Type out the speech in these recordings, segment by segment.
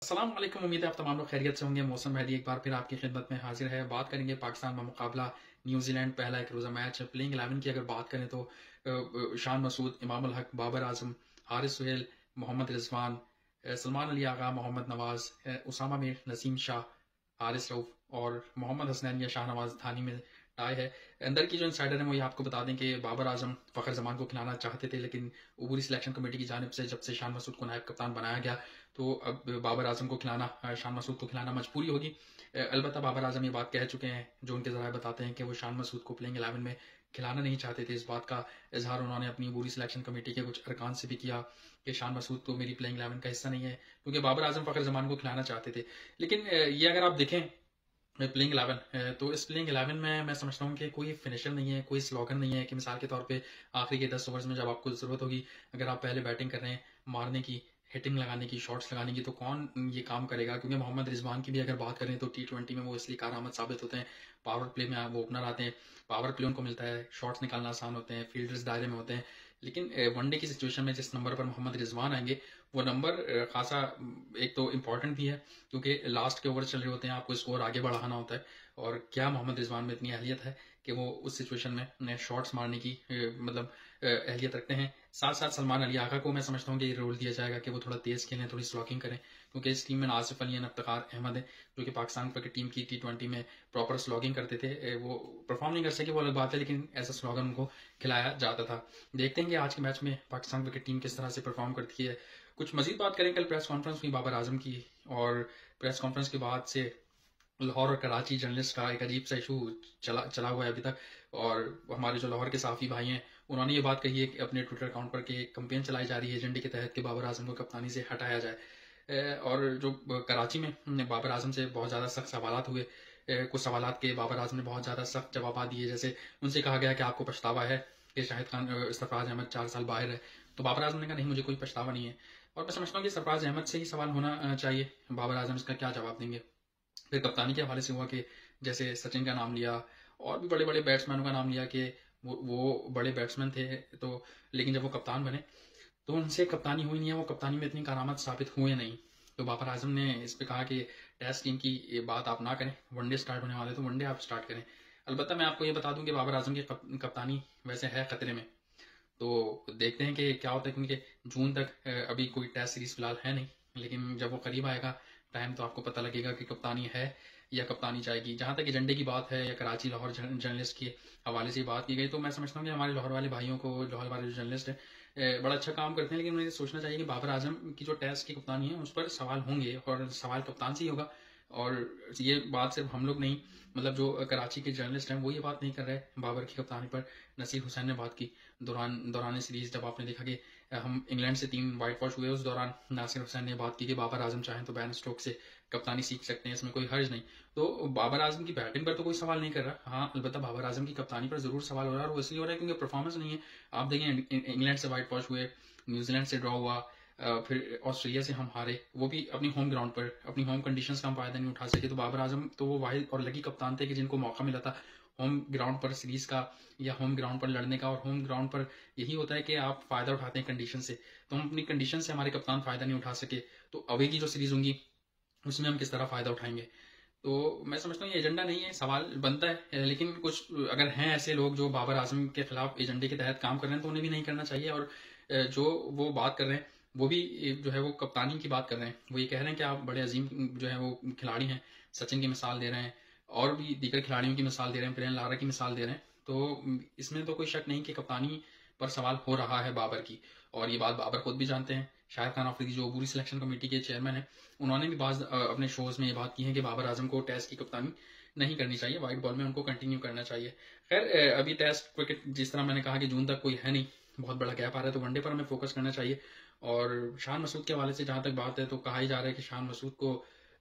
अस्सलाम वालेकुम। उम्मीद है आप तमाम लोग खैरियत से होंगे। मौसम मेहदी एक बार फिर आपकी खिदमत में हाजिर है। बात करेंगे पाकिस्तान का मुकाबला न्यूजीलैंड, पहला एक रोज़ा मैच। प्लेइंग 11 की अगर बात करें तो शान मसूद, इमाम उल हक, बाबर आजम, हारिस सुहेल, मोहम्मद रिजवान, सलमान अली आगा, मोहम्मद नवाज, उसामा मीर, नसीम शाह, हारिस रऊफ और मोहम्मद हसनैन या शाहनवाज थानी में टाई है। अंदर की जो इंसाइडर है वो ये आपको बता दें कि बाबर आजम फ़खर जमान को खिलाना चाहते थे, लेकिन अबूरी सिलेक्शन कमेटी की जानिब से जब से शान मसूद को नायब कप्तान बनाया गया तो अब बाबर आजम को खिलाना, शान मसूद को खिलाना मजबूरी होगी। अलबत्ता बाबर आजम ये बात कह चुके हैं, जो उनके ज़राए बताते हैं कि वो शान मसूद को प्लेइंग 11 में खिलाना नहीं चाहते थे। इस बात का इजहार उन्होंने अपनी अबूरी सिलेक्शन कमेटी के कुछ अरकान से भी किया कि शान मसूद तो मेरी प्लेइंग 11 का हिस्सा नहीं है, क्योंकि बाबर आजम फ़खर जमान को खिलाना चाहते थे। लेकिन ये अगर आप देखें प्लेइंग 11, तो इस प्लेइंग 11 में मैं समझता हूँ कि कोई फिनिशर नहीं है, कोई स्लोगन नहीं है कि मिसाल के तौर पे आखिरी के 10 ओवर्स में जब आपको ज़रूरत होगी, अगर आप पहले बैटिंग कर रहे हैं, मारने की, हिटिंग लगाने की, शॉट्स लगाने की, तो कौन ये काम करेगा? क्योंकि मोहम्मद रिजवान की भी अगर बात करें तो T20 में वो इसलिए कारआमद साबित होते हैं। पावर प्ले में वो ओपनर आते हैं, पावर प्ले उनको मिलता है, शॉट्स निकालना आसान होते हैं, फील्डर्स दायरे में होते हैं। लेकिन वनडे की सिचुएशन में जिस नंबर पर मोहम्मद रिजवान आएंगे, वो नंबर खासा एक तो इम्पॉर्टेंट भी है, क्योंकि लास्ट के ओवर चल रहे होते हैं, आपको स्कोर आगे बढ़ाना होता है। और क्या मोहम्मद रिजवान में इतनी अहलियत है कि वो उस सिचुएशन में शॉट्स मारने की मतलब अहलियत रखते हैं। साथ साथ सलमान अली आगा को मैं समझता हूँ कि ये रोल दिया जाएगा कि वो थोड़ा तेज खेलें, थोड़ी स्लॉकिंग करें, क्योंकि इस टीम में आसिफ अली, इफ्तिखार अहमद है, जो कि पाकिस्तान क्रिकेट टीम की T20 में प्रॉपर स्लॉगिंग करते थे। वो परफॉर्म नहीं कर सके, वो अलग बात है, लेकिन ऐसा स्लॉगन उनको खिलाया जाता था। देखते हैं कि आज के मैच में पाकिस्तान क्रिकेट टीम किस तरह से परफॉर्म करती है। कुछ मजीद बात करें, कल प्रेस कॉन्फ्रेंस हुई बाबर आजम की, और प्रेस कॉन्फ्रेंस के बाद से लाहौर और कराची जर्नलिस्ट का एक अजीब सा इशू चला हुआ है अभी तक। और हमारे जो लाहौर के साफ़ी भाई हैं, उन्होंने ये बात कही है कि अपने ट्विटर अकाउंट पर कि कैंपेन चलाई जा रही है एजेंडे के तहत कि बाबर आजम को कप्तानी से हटाया जाए। और जो कराची में बाबर आजम से बहुत ज़्यादा सख्त सवालात हुए। कुछ सवालात के बाबर आजम ने बहुत ज़्यादा सख्त जवाब दिए, जैसे उनसे कहा गया कि आपको पछतावा है कि शाहिद खान, सरफराज अहमद 4 साल बाहर है। तो बाबर आजम ने कहा नहीं, मुझे कोई पछतावा नहीं है। और मैं समझता हूँ कि सरफराज अहमद से ही सवाल होना चाहिए, बाबर आजम इसका क्या जवाब देंगे। फिर कप्तानी के हवाले से हुआ कि जैसे सचिन का नाम लिया, और भी बड़े बड़े बैट्समैनों का नाम लिया कि वो बड़े बैट्समैन थे, तो लेकिन जब वो कप्तान बने तो उनसे कप्तानी हुई नहीं है, वो कप्तानी में इतनी करामत साबित हुए नहीं। तो बाबर आजम ने इस पे कहा कि टेस्ट टीम की ये बात आप ना करें, वनडे स्टार्ट होने वाले तो वनडे आप स्टार्ट करें। अलबत्ता मैं आपको ये बता दूं कि बाबर आजम की कप्तानी वैसे है खतरे में, तो देखते हैं कि क्या होता है, क्योंकि जून तक अभी कोई टेस्ट सीरीज फिलहाल है नहीं, लेकिन जब वो करीब आएगा टाइम तो आपको पता लगेगा कि कप्तानी है या कप्तानी जाएगी। जहाँ तक एजेंडे की बात है या कराची लाहौर जर्नलिस्ट के हवाले से बात की गई, तो मैं समझता हूँ कि हमारे लाहौर वाले भाइयों को, लाहौर वाले जो जर्नलिस्ट है बड़ा अच्छा काम करते हैं, लेकिन उन्हें सोचना चाहिए कि बाबर आजम की जो टेस्ट की कप्तानी है उस पर सवाल होंगे, और सवाल कप्तान से ही होगा। और ये बात सिर्फ हम लोग नहीं, मतलब जो कराची के जर्नलिस्ट हैं वो ये बात नहीं कर रहे बाबर की कप्तानी पर। नसीर हुसैन ने बात की दौरान सीरीज, जब आपने देखा कि हम इंग्लैंड से 3 वाइट वॉश हुए, उस दौरान नासिर हुसैन ने बात की कि बाबर आजम चाहें तो बैन स्ट्रोक से कप्तानी सीख सकते हैं, इसमें कोई हर्ज नहीं। तो बाबर आजम की बैटिंग पर तो कोई सवाल नहीं कर रहा, हाँ अलबत्ता बाबर आजम की कप्तानी पर जरूर सवाल हो रहा है, और वो इसलिए हो रहा है क्योंकि परफॉर्मेंस नहीं है। आप देखें, इंग्लैंड से वाइट वॉश हुए, न्यूजीलैंड से ड्रॉ हुआ, फिर ऑस्ट्रेलिया से हम हारे, वो भी अपनी होम ग्राउंड पर, अपनी होम कंडीशंस का हम फायदा नहीं उठा सके। तो बाबर आजम तो वो वाहिद और लकी कप्तान थे कि जिनको मौका मिला था होम ग्राउंड पर सीरीज का, या होम ग्राउंड पर लड़ने का। और होम ग्राउंड पर यही होता है कि आप फायदा उठाते हैं कंडीशन से, तो हम अपनी कंडीशन से, हमारे कप्तान फायदा नहीं उठा सके, तो अवे की जो सीरीज होंगी उसमें हम किस तरह फायदा उठाएंगे। तो मैं समझता हूँ ये एजेंडा नहीं है, सवाल बनता है, लेकिन कुछ अगर हैं ऐसे लोग जो बाबर आजम के खिलाफ एजेंडे के तहत काम कर रहे हैं, तो उन्हें भी नहीं करना चाहिए। और जो वो बात कर रहे हैं वो भी जो है वो कप्तानी की बात कर रहे हैं, वो ये कह रहे हैं कि आप बड़े अजीम जो है वो खिलाड़ी हैं, सचिन की मिसाल दे रहे हैं, और भी दीगर खिलाड़ियों की मिसाल दे रहे हैं, प्रेरण लारा की मिसाल दे रहे हैं। तो इसमें तो कोई शक नहीं कि कप्तानी पर सवाल हो रहा है बाबर की, और ये बात बाबर खुद भी जानते हैं। शाहिद खान अफरीदी जो अबूरी सिलेक्शन कमेटी के चेयरमैन हैं, उन्होंने भी अपने शोज में ये बात की है कि बाबर आजम को टेस्ट की कप्तानी नहीं करनी चाहिए, वाइट बॉल में उनको कंटिन्यू करना चाहिए। खैर अभी टेस्ट क्रिकेट, जिस तरह मैंने कहा कि जून तक कोई है नहीं, बहुत बड़ा गैप आ रहा है, तो वनडे पर हमें फोकस करना चाहिए। और शान मसूद के हवाले से जहाँ तक बात है, तो कहा ही जा रहा है कि शान मसूद को,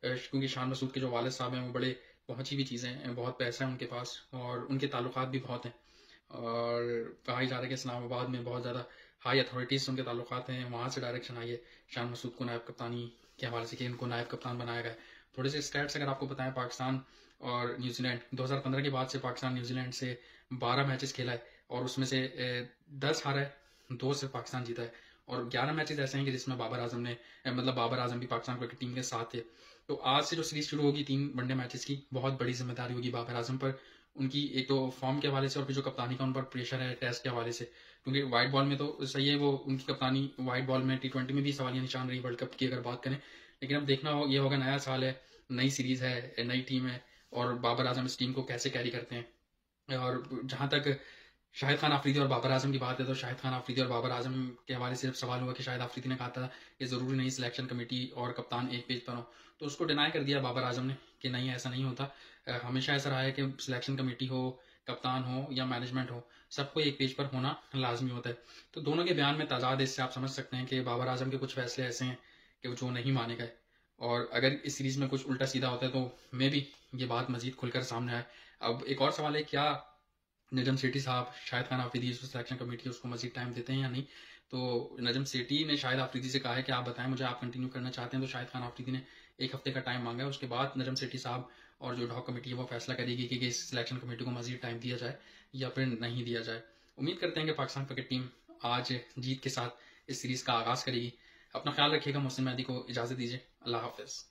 क्योंकि शान मसूद के जो वालिद साहब हैं वो बड़े पहुंची हुई चीज़ें हैं, बहुत पैसा है उनके पास, और उनके ताल्लुकात भी बहुत हैं। और कहा ही जा रहा है कि इस्लामाबाद में बहुत ज़्यादा हाई अथॉरिटीज़ से उनके ताल्लुकात हैं, वहाँ से डायरेक्शन आई है शान मसूद को नायब कप्तानी के हवाले से कि इनको नायब कप्तान बनाया गया है। थोड़े से स्टैट्स अगर आपको बताएं, पाकिस्तान और न्यूजीलैंड 2015 के बाद से पाकिस्तान न्यूजीलैंड से 12 मैचेस खेला है, और उसमें से 10 हारा है, 2 सिर्फ पाकिस्तान जीता है। और 11 मैचेस ऐसे हैं कि जिसमें बाबर आजम ने मतलब बाबर आजम भी पाकिस्तान क्रिकेट टीम के साथ थे। तो आज से जो सीरीज शुरू होगी 3 वनडे मैचेस की, बहुत बड़ी जिम्मेदारी होगी बाबर आजम पर। उनकी एक तो फॉर्म के हवाले से और फिर जो कप्तानी का उन पर प्रेशर है टेस्ट के हवाले से, क्योंकि वाइट बॉल में तो सही है वो उनकी कप्तानी, वाइट बॉल में T20 में भी सवालिया निशान रही वर्ल्ड कप की अगर बात करें। लेकिन अब देखना हो ये होगा, नया साल है, नई सीरीज है, नई टीम है, और बाबर आजम इस टीम को कैसे कैरी करते हैं। और जहां तक शाहिद खान आफरीदी और बाबर आजम की बात है, तो शाहिद खान आफरीदी और बाबर आजम के हवाले से सवाल हुआ कि शाहिद आफरीदी ने कहा था कि ज़रूरी नहीं सिलेक्शन कमेटी और कप्तान एक पेज पर हो, तो उसको डिनाई कर दिया बाबर आजम ने कि नहीं ऐसा नहीं होता। हमेशा ऐसा रहा है कि सिलेक्शन कमेटी हो, कप्तान हो या मैनेजमेंट हो, सबको एक पेज पर होना लाजमी होता है। तो दोनों के बयान में तजाद, इससे आप समझ सकते हैं कि बाबर आजम के कुछ फैसले ऐसे हैं कि जो नहीं माने गए, और अगर इस सीरीज में कुछ उल्टा सीधा होता है तो मे भी ये बात मजीद खुलकर सामने आए। अब एक और सवाल है, क्या नजम सेठी साहब शाहिद खान आफरीदी जो सिलेक्शन कमेटी उसको मजीद टाइम देते हैं या नहीं। तो नजम सेठी ने शाहिद आफरीदी से कहा है कि आप बताएं मुझे, आप कंटिन्यू करना चाहते हैं। तो शाहिद खान आफरीदी ने 1 हफ्ते का टाइम मांगा है। उसके बाद नजम सेठी साहब और जो डॉक कमेटी है वो फैसला करेगी कि इस सिलेक्शन कमेटी को मजीद टाइम दिया जाए या फिर नहीं दिया जाए। उम्मीद करते हैं कि पाकिस्तान क्रिकेट टीम आज जीत के साथ इस सीरीज का आगाज करेगी। अपना ख्याल रखिएगा। मोहसिन मेहदी को इजाजत दीजिए। अल्लाह हाफिज।